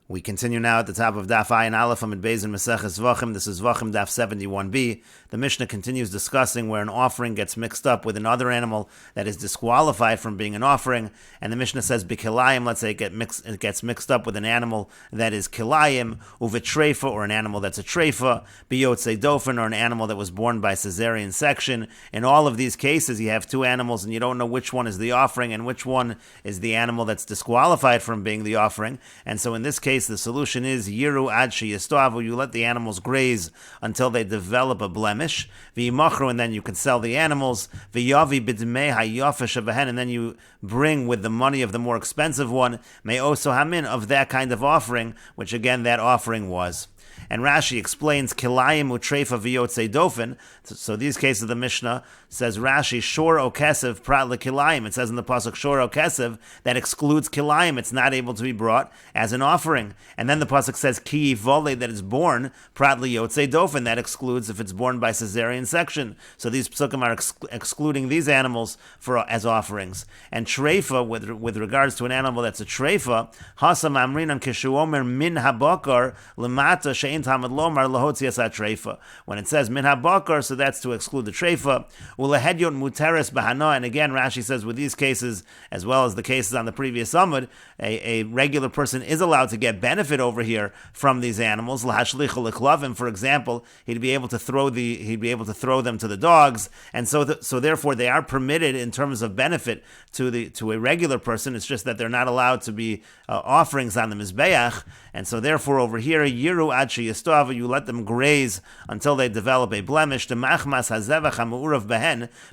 We continue now at the top of Daf Ayin Aleph Amid Beis in Meseches Zevachim. This is Zevachim Daf 71b. The Mishnah continues discussing where an offering gets mixed up with another animal that is disqualified from being an offering. And the Mishnah says B'kilayim, let's say it gets mixed up with an animal that is kilayim, uvitreifa, or an animal that's a treifa, biyotzei dofen, or an animal that was born by cesarean section. In all of these cases, you have two animals and you don't know which one is the offering and which one is the animal that's disqualified from being the offering. And so in this case, the solution is Yiru ad sheyistavu. You let the animals graze until they develop a blemish. V'yimachru, and then you can sell the animals. V'yavi b'dmei hayafesh avahen, and then you bring with the money of the more expensive one, may also hamin, of that kind of offering, which again that offering was. And Rashi explains kilayim utreifa v'yotzei dofen. So these cases of the Mishnah says Rashi shor o kesev prat lekilayim. It says in the pasuk shor o kesev that excludes kilayim. It's not able to be brought as an offering. And then the pasuk says ki vole, that is born prat leyotzei dofen. That excludes if it's born by cesarean section. So these psukim are excluding these animals as offerings. And treifa, with regards to an animal that's a treifa, hasam amrinan kishu omer min habakar lemata shein tamid lomar lahotzias atreifa. When it says min habakar, so that's to exclude the treifa. Ulehedyot muteres bahana, and again Rashi says with these cases, as well as the cases on the previous Amud, a regular person is allowed to get benefit over here from these animals. Lahashlichu leklavim, for example, he'd be able to throw them to the dogs, and so therefore they are permitted in terms of benefit to a regular person. It's just that they're not allowed to be offerings on the mizbeach, and so therefore over here yiru ad sheyistavu, you let them graze until they develop a blemish. The machmas hazevachim urav behen,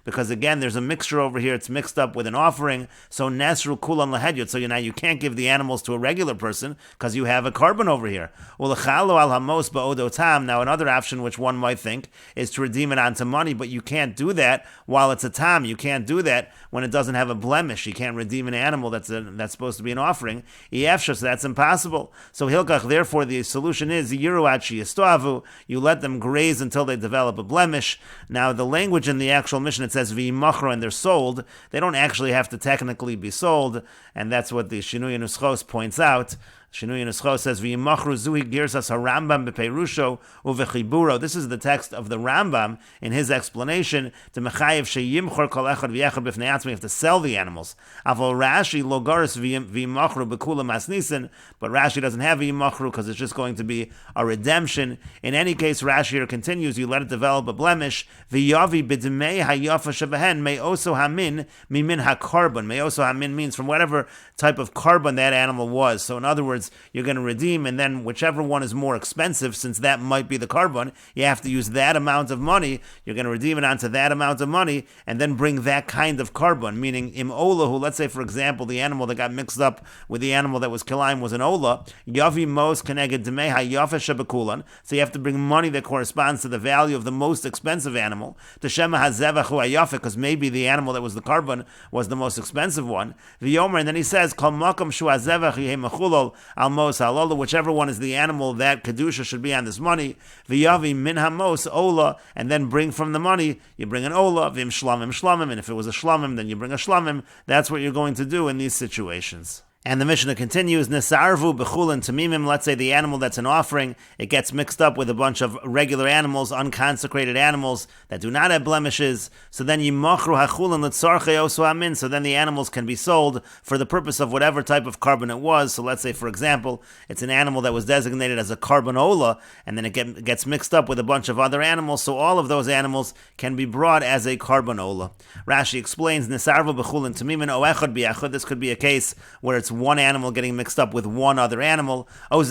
because again there's a mixture over here. It's mixed up with an offering. So nesru kulan lahedyot. So now you can't give the animals to a regular person because you have a carbon over here. Ulechalo al hamos ba'odotam. Now another option which one might think is to redeem it onto money, but you can't do that while it's a tam. You can't do that when it doesn't have a blemish. You can't redeem an animal that's supposed to be an offering. So that's impossible. So hilkach, therefore the solution is yiru ad sheyistavu. You let them graze until they develop a blemish. Now the language in the actual Mishnah, it says v'yimachro, and they're sold. They don't actually have to technically be sold, and that's what the Shinui Nuschos points out. Shinui Nuschos says v'yimachru zuhi girsas harambam bepeirusho uvechiburo. This is the text of the Rambam in his explanation to mechayev sheyimchor kol echad v'yechad b'fnei atzmi. You have to sell the animals. Avol Rashi lo garis v'yimachru b'kula masnisin, but Rashi doesn't have v'yimachru because it's just going to be a redemption. In any case, Rashi here continues, you let it develop a blemish. V'yavi b'dmei hayafa shebehen may also hamin mimin hakarbon. May also hamin means from whatever type of carbon that animal was. So in other words, you're going to redeem, and then whichever one is more expensive, since that might be the carbon, you have to use that amount of money. You're going to redeem it onto that amount of money, and then bring that kind of carbon, meaning im olahu. Let's say, for example, the animal that got mixed up with the animal that was kilayim was an ola. Yavi mos keneged demei hayafa shebekulan. So you have to bring money that corresponds to the value of the most expensive animal. To shema hazevachu hayafa, because maybe the animal that was the carbon was the most expensive one. V'yomer, and then he says, kol makam shu hazevach yehem mechulol almos halola, whichever one is the animal that kedusha should be on this money. V'yavi min hamos ola, and then bring from the money. You bring an ola, v'im shlamim, and if it was a shlamim, then you bring a shlamim. That's what you're going to do in these situations. And the Mishnah continues, Nesarvu b'chulin tamimim. Let's say the animal that's an offering, it gets mixed up with a bunch of regular animals, unconsecrated animals that do not have blemishes. So then yimachru hachulin l'tzarchei osu hamin. So then the animals can be sold for the purpose of whatever type of carbon it was. So let's say, for example, it's an animal that was designated as a carbonola, and then it gets mixed up with a bunch of other animals. So all of those animals can be brought as a carbonola. Rashi explains, Nesarvu b'chulin tamimin o echad bi'echad. This could be a case where it's one animal getting mixed up with one other animal. Or in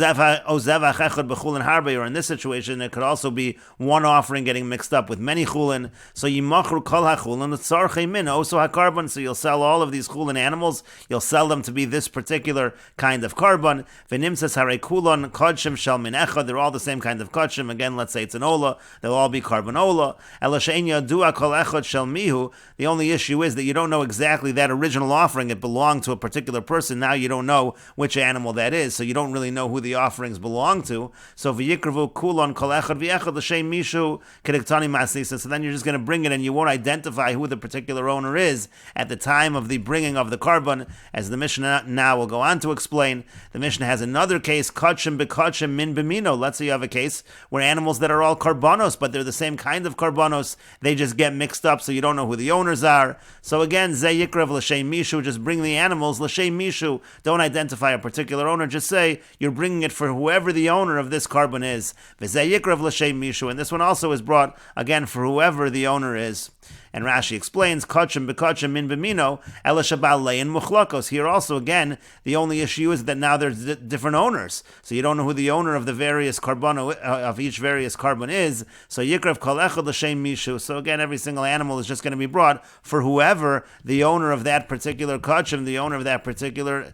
this situation, it could also be one offering getting mixed up with many chulin. So yimachru kol hachulin tzarchei min also hakarbon. So you'll sell all of these chulin animals. You'll sell them to be this particular kind of carbon. V'nimtzas harei kulon kodshim shel min echad. They're all the same kind of kodshim. Again, let's say it's an ola. They'll all be carbon ola. Ela she'en yadua kol echad shel mihu. The only issue is that you don't know exactly that original offering. It belonged to a particular person, not now you don't know which animal that is, so you don't really know who the offerings belong to. So v'yikravu kulon kol echad v'echad l'shem mishu k'diktani masnisa. So then you're just going to bring it, and you won't identify who the particular owner is at the time of the bringing of the carbon, as the Mishnah now will go on to explain. The Mishnah has another case, kachim b'kachim min b'mino. Let's say you have a case where animals that are all karbanos, but they're the same kind of karbanos, they just get mixed up, so you don't know who the owners are. So again, ze yikrav l'shem mishu, just bring the animals, l'shem mishu, don't identify a particular owner, just say you're bringing it for whoever the owner of this carbon is. V'ze yikrav l'shem mishu, and this one also is brought, again, for whoever the owner is. And Rashi explains, kachim b'kachim min b'mino, ela shabal le'in muchlakos. Here also, again, the only issue is that now there's different owners. So you don't know who the owner of the various carbon, of each various carbon is. So yikrav kol echad l'shem mishu. So again, every single animal is just going to be brought for whoever the owner of that particular kachim, the owner of that particular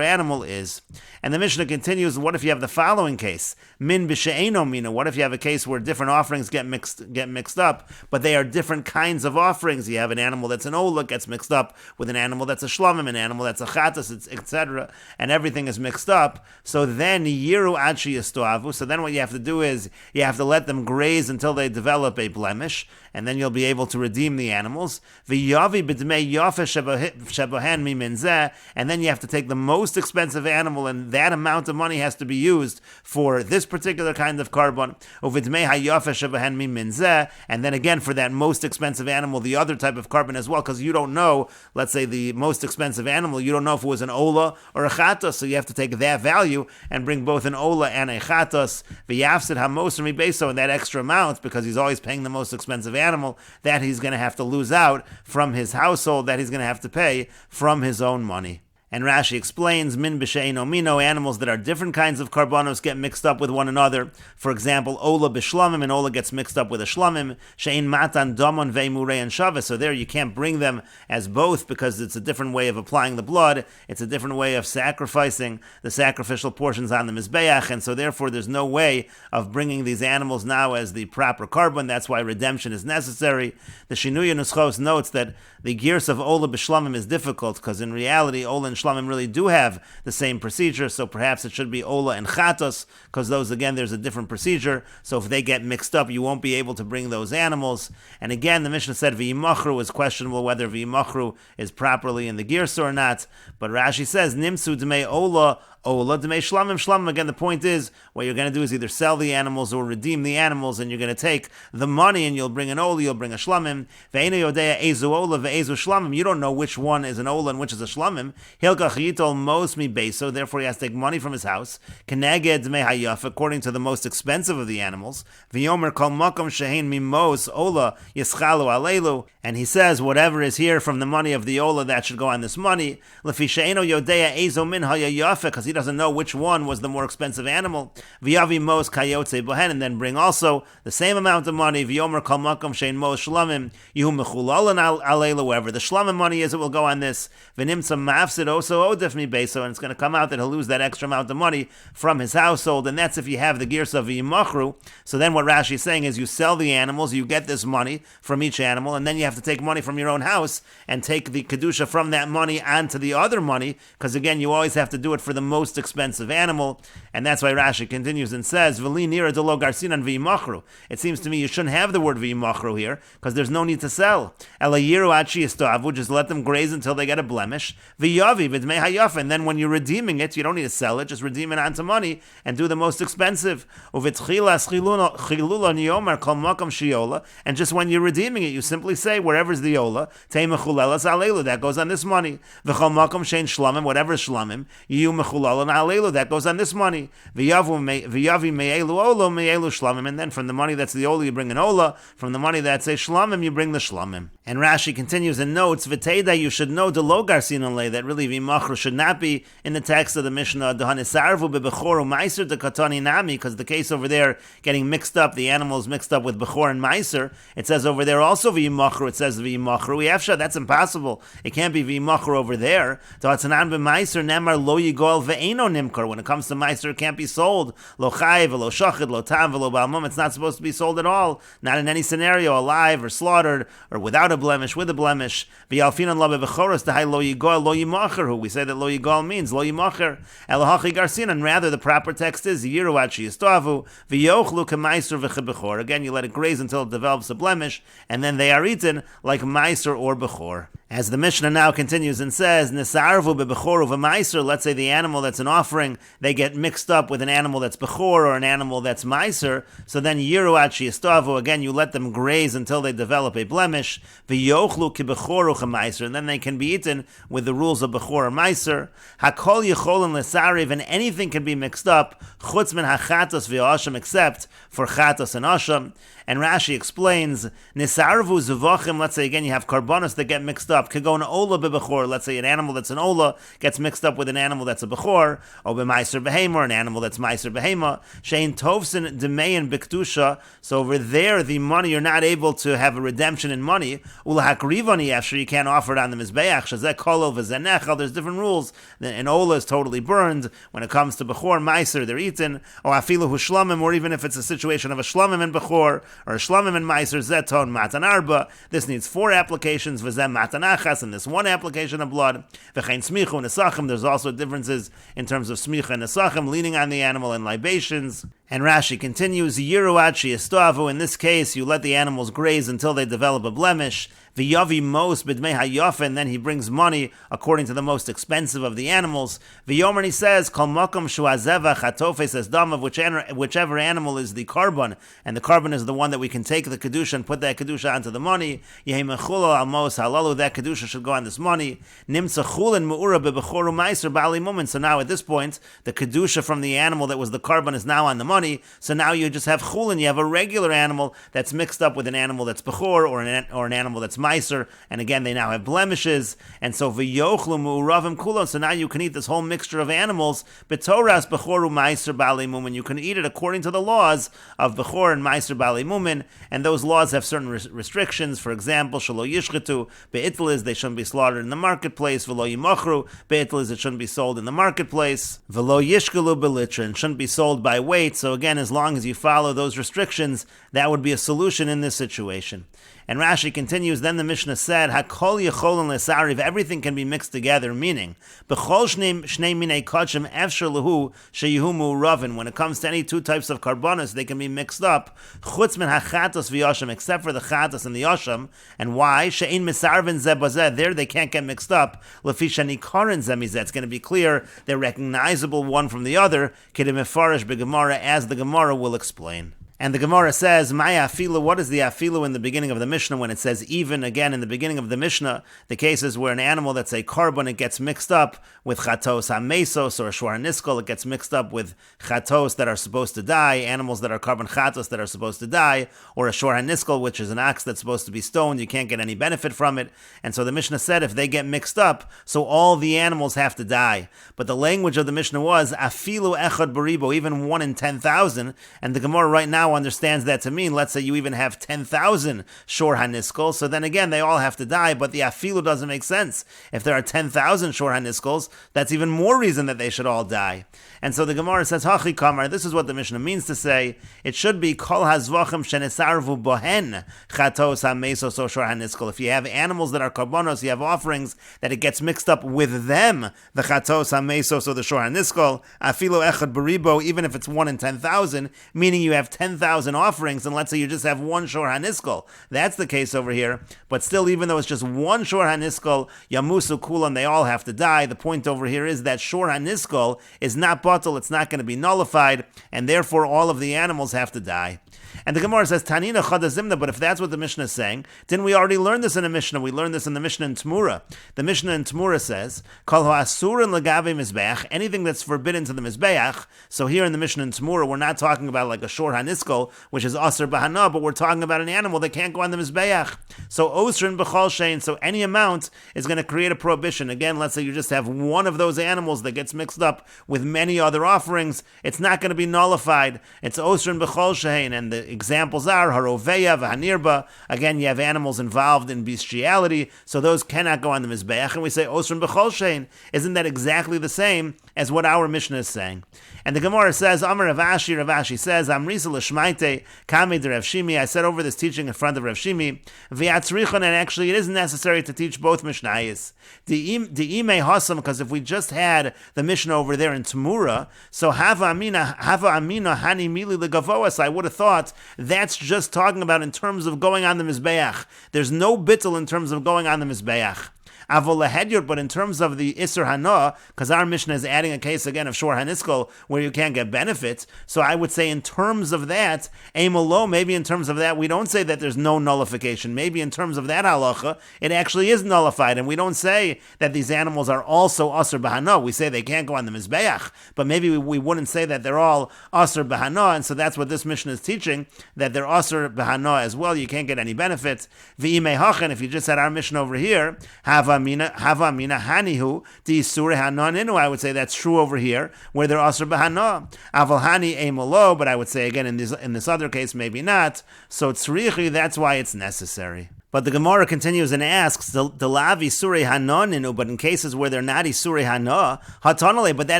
animal is. And the Mishnah continues, what if you have the following case? Min b'she'eno mina. What if you have a case where different offerings get mixed up, but they are different kinds of offerings? You have an animal that's an ola, gets mixed up with an animal that's a shlamim, an animal that's a chatas, etc., and everything is mixed up. So then yiru achi yistoavu. So then what you have to do is you have to let them graze until they develop a blemish, and then you'll be able to redeem the animals. V'yavi b'dmei yafe shebohen miminzeh, and then you have to take the most expensive animal, and that amount of money has to be used for this particular kind of carbon. Uvidmei hayafe shebohen miminzeh, and then again for that most expensive animal, the other type of carbon as well, because you don't know, let's say the most expensive animal, you don't know if it was an ola or a chatos, so you have to take that value and bring both an ola and a chatos. V'yafsid hamoser mibeso, and that extra amount, because he's always paying the most expensive animal, that he's going to have to lose out from his household, that he's going to have to pay from his own money. And Rashi explains, min b'she'eno mino, animals that are different kinds of karbanos get mixed up with one another. For example, ola b'shlamim, and ola gets mixed up with a shlamim. She'ein matan domon ve'murei and shaveh. So there you can't bring them as both, because it's a different way of applying the blood. It's a different way of sacrificing the sacrificial portions on the mizbeach, and so therefore there's no way of bringing these animals now as the proper carbon. That's why redemption is necessary. The Shinuya Nuschos notes that the gears of ola b'shlamim is difficult, because in reality, ola and shlamim really do have the same procedure, so perhaps it should be ola and chatos, because those, again, there's a different procedure, so if they get mixed up, you won't be able to bring those animals. And again, the Mishnah said v'yimachru is questionable whether v'yimachru is properly in the gears or not, but Rashi says, nimsu d'mei ola d'mei shlamim shlamim. Again, the point is, what you're going to do is either sell the animals or redeem the animals, and you're going to take the money and you'll bring an ola, you'll bring a shlamim. Ve'ena yodea ezu ola ve'ezu shlamim. You don't know which one is an ola and which is a shlamim. Hilkach yitol mos mi beso. Therefore, he has to take money from his house. Keneged dmei hayaf, according to the most expensive of the animals. V'yomer kol makom shehein mimos ola yischalu aleilu. And he says, whatever is here from the money of the ola, that should go on this money. Lefi she'eno yodea ezo min hayayafe, because he doesn't know which one was the more expensive animal. V'yavi mos kayotze bohen, and then bring also the same amount of money. V'yomer kol makom shein mos shlamim yihu mechulalan aleilu. Wherever the shlamim money is, it will go on this. V'nimtza mafsid oso odef mi beso, and it's going to come out that he'll lose that extra amount of money from his household, and that's if you have the gears of v'yimachru. So then what Rashi is saying is, you sell the animals, you get this money from each animal, and then you have to take money from your own house and take the kedusha from that money onto the other money, because again, you always have to do it for the most expensive animal. And that's why Rashi continues and says, V'li nira de lo garsinan v'yimachru. It seems to me you shouldn't have the word v'yimachru here, because there's no need to sell. Ela yiru achi yistoavu, just let them graze until they get a blemish. V'yavi v'dmei hayaf, and then when you're redeeming it, you don't need to sell it, just redeem it onto money and do the most expensive. Uv'tchila chilula niyomar kol makam shiola, and just when you're redeeming it, you simply say, wherever's the ola, tei mechulelas aleilu, that goes on this money. V'chol makam shein shlamim, whatever is shlamim, yiyu mechulalan aleilu, that goes on this money. V'yavi me'elu ola me'elu shlamim, and then from the money that's the ola, you bring an ola, from the money that's a shlamim, you bring the shlamim. And Rashi continues and notes, V'teida, you should know the lo garsinan le, that really v'yimachru should not be in the text of the Mishnah, D'hanisarvu be'bechoru meiser dekatani nami, because the case over there getting mixed up, the animals mixed up with bechor and meiser, it says over there also v'yimachru, it says v'yimachru, that's impossible. It can't be v'yimachru over there. D'hatzanan b'meiser nemar lo yigol ve'en ve'eino nimkar. When it comes to meiser, it can't be sold. Lo chai, v'lo shachid, lo tam, v'lo bal mum. It's not supposed to be sold at all. Not in any scenario, alive or slaughtered, or without a blemish, with a blemish. V'yalfinan la be'bechoros tehai lo yigol, lo yimacher. We say that lo yigol means lo yimacher. Elahachi garsin, and rather the proper text is yiru ad sheyistavu, v'yochlu k'meiser v'chebechor. Again, you let it graze until it develops a blemish, and then they are eaten like meiser or bechor. As the Mishnah now continues and says, Nisarvu bebechoru v'meiser, let's say the animal that's an offering, they get mixed up with an animal that's bechor or an animal that's meiser, so then yiru ad sheyistavu, again you let them graze until they develop a blemish, v'yochlu kibechoru ch'meiser, and then they can be eaten with the rules of bechor or meiser. Hakol yicholin l'sariv, and anything can be mixed up, chutz min hachatos v'asham, except for chatos and asham. And Rashi explains, Nisarvu Zevachim, let's say again you have karbonos that get mixed up. Kagon ola bebechor, let's say an animal that's an ola gets mixed up with an animal that's a bechor, or b'meiser behema, or an animal that's meiser behema. Shein tovsin demein biktusha, so over there the money, you're not able to have a redemption in money. Ulahakrivani, after you can't offer it on the mizbeach, shazek kolol v'zenechel, there's different rules. An ola is totally burned. When it comes to bechor, meiser, they're eaten. Or afilu hu shlamim, or even if it's a situation of a shlamim and bechor, or a shlamim and meiser, zeton matan arba. This needs 4 applications, v'zem matan achas, and this 1 application of blood. V'chein smichu and nesachim, there's also differences in terms of smicha and nesachim, leaning on the animal and libations. And Rashi continues, yiru ad sheyistavu, in this case you let the animals graze until they develop a blemish. V'yavi mos b'dmei hayofa, and then he brings money according to the most expensive of the animals. V'yomer, he says, kol makom shu hazevach hatofes es dam, of whichever animal is the carbon, and the carbon is the one that we can take the kedusha and put that kedusha onto the money. Yehi mechula al mos halalu, that kedusha should go on this money. Nimtza chulin me'ura bebechoru meiser bali mumin. So now at this point, the kedusha from the animal that was the carbon is now on the money. So now you just have chulin, you have a regular animal that's mixed up with an animal that's bechor, or an animal that's meiser, and again they now have blemishes, and so v'yochlu mu'uravim kulon, so now you can eat this whole mixture of animals, b'toras bechoru meiser bali mumin, you can eat it according to the laws of bechor and meiser bali mumin, and those laws have certain restrictions. For example, shelo yishchetu, be'itliz, they shouldn't be slaughtered in the marketplace, v'lo yimachru, be'itliz, it shouldn't be sold in the marketplace, v'lo yishkelu belitra, and shouldn't be sold by weight. So again, as long as you follow those restrictions, that would be a solution in this situation. And Rashi continues, then the Mishnah said, Hakol yecholin lesariv, everything can be mixed together, meaning, B'chol shnei minei kachim efshar lehu sheyihu mu'uravin, when it comes to any 2 types of karbonos, they can be mixed up, chutz min hachatos v'yasham, except for the chatos and the yasham. And why? She'in misarvin zeh bazeh, there they can't get mixed up, lefi shenikarin zeh mizeh, it's going to be clear, they're recognizable one from the other, kedim mefarish b'gemara, as the Gemara will explain. And the Gemara says, Maya afilu, what is the afilu in the beginning of the Mishnah when it says even? Again, in the beginning of the Mishnah, the cases where an animal that's a carbon, it gets mixed up with chatos ha-mesos, or a shor ha-niskol, it gets mixed up with chatos that are supposed to die, animals that are carbon chatos that are supposed to die, or a shor ha-niskol, which is an ox that's supposed to be stoned, you can't get any benefit from it. And so the Mishnah said if they get mixed up, so all the animals have to die. But the language of the Mishnah was, afilu echad baribo, even 1 in 10,000, and the Gemara right now understands that to mean, let's say you even have 10,000 shor ha-niskol, so then again they all have to die, but the afilu doesn't make sense. If there are 10,000 shor ha-niskols, that's even more reason that they should all die. And so the Gemara says, Hachi Kamar, this is what the Mishnah means to say, it should be kol hazvachim shenesarvu bohen chatos ha-mesos or shor ha-niskol. If you have animals that are karbonos, you have offerings that it gets mixed up with them, the chatos ha-mesos or the shor ha-niskol, afilu echad baribo, even if it's 1 in 10,000, meaning you have 10,000 offerings, and let's say you just have 1 shor ha-niskol. That's the case over here. But still, even though it's just 1 shor ha-niskol, yamusu kulan, they all have to die. The point over here is that shor ha-niskol is not batal, it's not going to be nullified, and therefore all of the animals have to die. And the Gemara says, Tanina chadazimna, but if that's what the Mishnah is saying, didn't we already learn this in a Mishnah? We learned this in the Mishnah in Tmura. The Mishnah in Tmura says, Kol ha'asurin legave mizbeach, anything that's forbidden to the mizbeach. So here in the Mishnah in Tmura, we're not talking about like a shor ha-niskol, which is asur b'hana, but we're talking about an animal that can't go on the mizbeach. So osrin b'chol shein, so any amount is going to create a prohibition. Again, let's say you just have 1 of those animals that gets mixed up with many other offerings, it's not going to be nullified. It's osrin b'chol shein, and the examples are haroveya v'hanirba. Again, you have animals involved in bestiality, so those cannot go on the mizbeach. And we say osrin b'chol shein. Isn't that exactly the same as what our Mishnah is saying. And the Gemara says, Amar Rav Ashi says, Amrisa l'shmaite kami de Rav Shimi. I said over this teaching in front of Rav Shimi, v'yatzrichon, and actually it isn't necessary to teach both Mishnayos. The imei hasam, because if we just had the Mishnah over there in Tamura, so hava amina hani mili legavoas, I would have thought that's just talking about in terms of going on the Mizbeach. There's no bittul in terms of going on the Mizbeach. But in terms of the Isser Hana, because our Mishnah is adding a case again of Shor Haniskol where you can't get benefits, so I would say in terms of that, Eimolo, maybe in terms of that, we don't say that there's no nullification. Maybe in terms of that halacha, it actually is nullified, and we don't say that these animals are also Asr Bahana. We say they can't go on the Mizbeach, but maybe we wouldn't say that they're all Asr Bahana, and so that's what this Mishnah is teaching, that they're Asr Bahana as well. You can't get any benefits. V'imei hachen, if you just had our Mishnah over here, Hava mina hanihu di isure hananinu. I would say that's true over here where they're asur b'hana. Aval hani emolo, but I would say again in this other case maybe not. So tzrichi, that's why it's necessary. But the Gemara continues and asks, "Delavi surei hananinu," but in cases where they're not isurei hana, hatanale. But that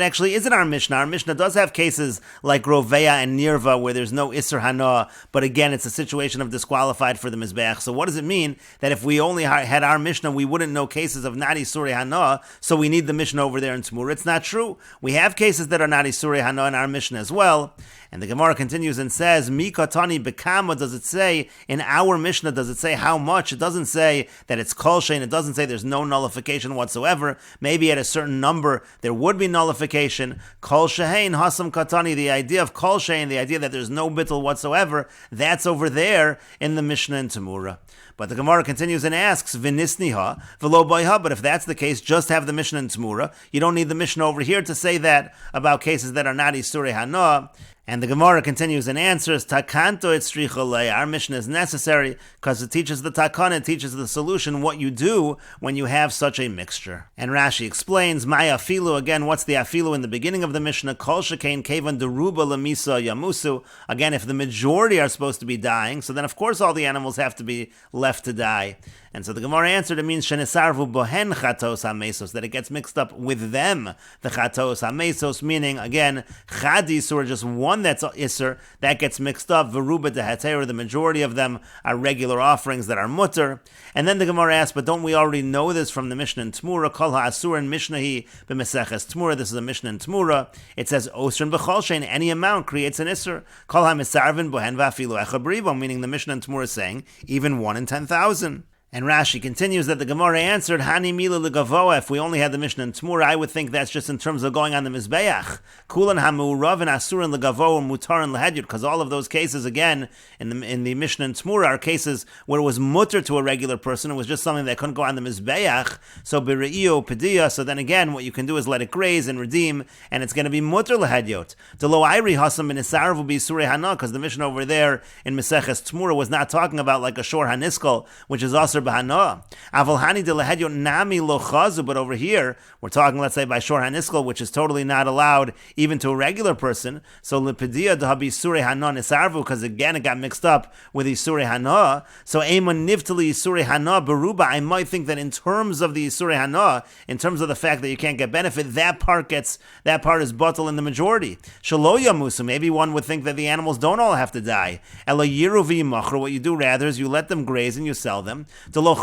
actually isn't our Mishnah. Our Mishnah does have cases like Roveya and Nirva where there's no isur hana, but again, it's a situation of disqualified for the mizbeach. So what does it mean that if we only had our Mishnah, we wouldn't know cases of not isurei hana? So we need the Mishnah over there in Tzmur. It's not true. We have cases that are not isurei hana in our Mishnah as well. And the Gemara continues and says, "Mikatani bekama." Does it say in our Mishnah? Does it say how much? It doesn't say that it's kol shein. It doesn't say there's no nullification whatsoever. Maybe at a certain number there would be nullification. Kol shein hasam katani. The idea of kol shein, the idea that there's no bittul whatsoever, that's over there in the Mishnah in Tamura. But the Gemara continues and asks, "V'nisniha v'lo boiha." But if that's the case, just have the Mishnah in Tamura. You don't need the Mishnah over here to say that about cases that are not isurei hana. And the Gemara continues and answers, Takanto etzricholei. Our Mishnah is necessary because it teaches the takana, it teaches the solution, what you do when you have such a mixture. And Rashi explains, my afilu, again, what's the afilu in the beginning of the Mishnah? Kol shekain kevan deruba lemisa yamusu. Again, if the majority are supposed to be dying, so then of course all the animals have to be left to die. And so the Gemara answered, it means shenesarvu bohen chatos hamesos, that it gets mixed up with them, the chatos hamesos, meaning, again, chadis, or just one that's isser, that gets mixed up, veruba dehater, the majority of them are regular offerings that are mutter. And then the Gemara asks, but don't we already know this from the Mishnah in Tmura? Kol ha'asur in Mishnahi b'Meseches Tmura. This is a Mishnah in Tmura. It says, osrin b'chol shein, any amount creates an isser. Kol ha'misarvin bohen v'afilu echabribo, meaning the Mishnah in Tmura is saying, even 1 in 10,000. And Rashi continues that the Gemara answered, Hani mila legavoa. If we only had the Mishnah in Tmura, I would think that's just in terms of going on the Mizbeach. Kulan hamu'urav and asurin legavoa and mutar and lehedyut, because all of those cases, again, in the Mishnah in Tmura, are cases where it was mutter to a regular person. It was just something that couldn't go on the Mizbeach. So b're'io pediya. So then again, what you can do is let it graze and redeem, and it's going to be mutter lehedyut. Delo ayri hasam b'nisarav b'surei hana, because the Mishnah over there in Meseches Tmura was not talking about like a shor haniskal, which is also but over here we're talking, let's say, by shor haniskal, which is totally not allowed even to a regular person. So lepedia dahabi surei hana nisarvu, because again it got mixed up with the surei hana. So eman nivtali surei hana beruba. I might think that in terms of the surei hana, in terms of the fact that you can't get benefit, that part is batal in the majority. Shalo yamusu. Maybe one would think that the animals don't all have to die. Ela yiruvi machra. What you do rather is you let them graze and you sell them. Maybe the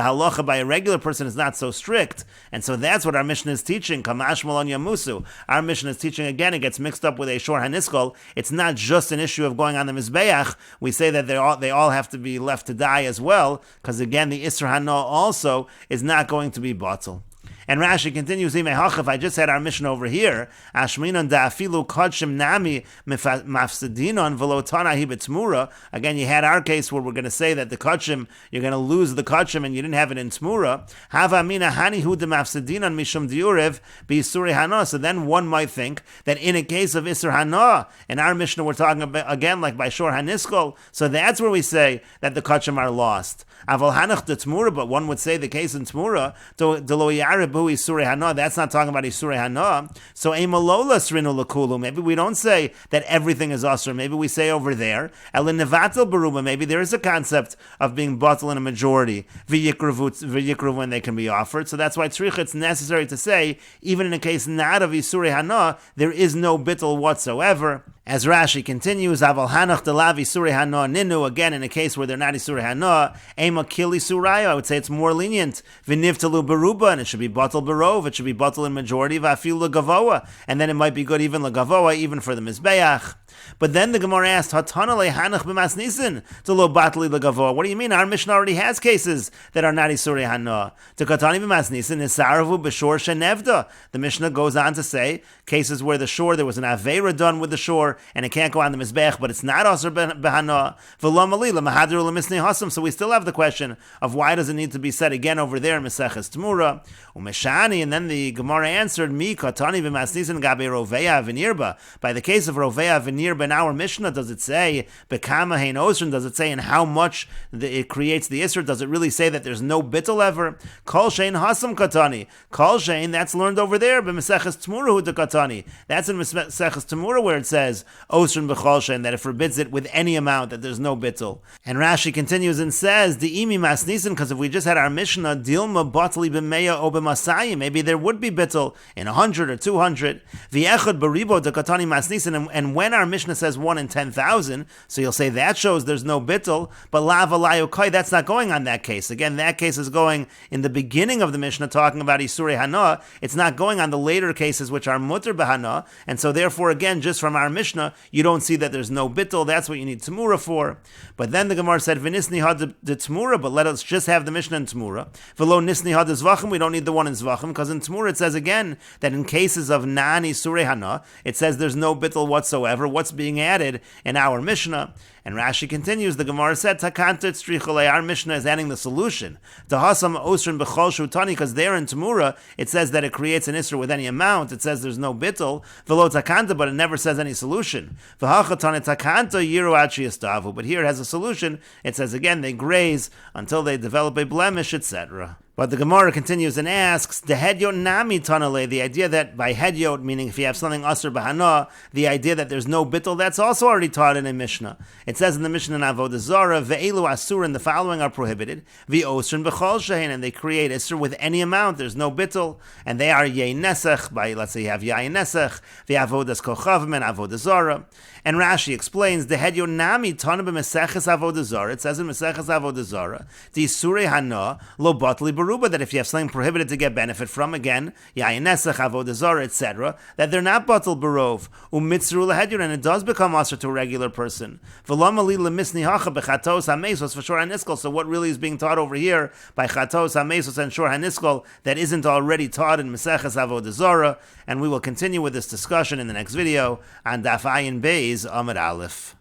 halacha by a regular person is not so strict, and so that's what our Mishnah is teaching. Kamash malon yamusu. Our Mishnah is teaching, again, it gets mixed up with a shor haniskal. It's not just an issue of going on the mizbeach. We say that they all have to be left to die as well, because again, the isra hana also is not going to be batal. And Rashi continues, if I just had our Mishnah over here, Ashminon da'afilu kodshim nami mafsedinon v'lo tanahi b'tmura. Again, you had our case where we're going to say that the kodshim, you're going to lose the kodshim and you didn't have it in tmura. Hava mina hani hu de mafsedinon mishum diurev b'isuri hana. So then one might think that in a case of isur hana, in our Mishnah we're talking about, again, like by shor haniskol, so that's where we say that the kodshim are lost. Aval hanach de tmura, but one would say the case in tmura, to lo yarib behu Isurei Hana, that's not talking about Isurei Hana. So Eimalola Srinu Lakulu, maybe we don't say that everything is Asr. Maybe we say over there, Elin Nevatel Baruba, maybe there is a concept of being batal in a majority, V'yikruv when they can be offered. So that's why Tzricha, it's necessary to say, even in a case not of Isurei Hana, there is no bittul whatsoever. As Rashi continues, Aval Hanach Delav Isurei Hana Ninu, again in a case where they're not Isurei Hana, Ema Kili Suraya, I would say it's more lenient. V'nivtalu Baruba, and it should be batal barov, it should be batal in majority, V'afil L'gavoa, and then it might be good even L'gavoa, even for the Mizbeach. But then the Gemara asked, Hatanale Hanach b'mas nisin to lo batli l'gavoa. What do you mean? Our Mishnah already has cases that are not Isurei Hana. To Katani b'mas nisin is saravu b'shor shenevda. The Mishnah goes on to say cases where the shore, there was an aveira done with the shore, and it can't go on the mizbech, but it's not asur b'hana. V'lo mali l'mahadru l'misnei hasam. So we still have the question of why does it need to be said again over there in Meseches Tmura? Umeshani, and then the Gemara answered, Mi Katani b'mas nisin gabe roveya v'nirba. By the case of roveya v'nirba, in our Mishnah, does it say Bekama Hein Osrin? Does it say in how much it creates the Isra? Does it really say that there's no bittul ever? Kol Shein Hasam Katani. Kol Shein, that's learned over there, but Meseches Tmura Hu de Katani. That's in Meseches Tmura where it says Osrin Bechol Shein, that it forbids it with any amount, that there's no bittul. And Rashi continues and says, the Imi Masnisin, because if we just had our Mishnah, Dilma Batli B'meya O B'masayim, maybe there would be bittul in 100 or 200. V'echad Baribo de Katani Masnisin, and when our Mishnah says 1 in 10,000, so you'll say that shows there's no bittul, but lava layukai, that's not going on that case. Again, that case is going in the beginning of the Mishnah talking about Isurei Hana. It's not going on the later cases which are mutter b'hana, and so therefore again, just from our Mishnah, you don't see that there's no bittul. That's what you need Tmura for. But then the Gemara said, V'nisni had the Tmura, but let us just have the Mishnah in Tmura. V'lo nisni had the Zvachim, we don't need the one in Zvachim, because in Tmura it says again that in cases of non Isurei Hana, it says there's no bittul whatsoever. What's being added in our Mishnah? And Rashi continues, the Gemara said, Takanta tzricholei, our Mishnah is adding the solution. Dahasam osrin b'chol shutani, because there in Tamura, it says that it creates an isra with any amount. It says there's no bittul. V'lo takanta, but it never says any solution. V'hachatane takanta yiru ad sheyastavu. But here it has a solution. It says again, they graze until they develop a blemish, etc. But the Gemara continues and asks, the hedyot nami tanale, the idea that by hedyot, meaning if you have something asur b'hana, the idea that there's no bittul, that's also already taught in a Mishnah. It says in the Mishnah in Avodah Zarah, ve'elu asurin, the following are prohibited, ve'osrin b'chol shehin, and they create isur with any amount, there's no bittul, and they are yain nesech, by, let's say you have yain nesech, ve'avodas kochavim and Avodah Zarah. And Rashi explains, the hedyot nami tana b'Meseches Avodah Zarah, it says in Meseches Avodah Zarah, the isurei hana lo batli baruba, that if you have something prohibited to get benefit from, again, yayin nesech, avodah zarah, etc., that they're not batal barov, umitzru lehedyur, and it does become asr to a regular person. V'lam ali lemisni hacha bechatos hamesos for shor haniskol. So what really is being taught over here by chatos hamesos and shor haniskol that isn't already taught in Meseches Avodah Zarah? And we will continue with this discussion in the next video on Daf Ayin Beis Amud Aleph.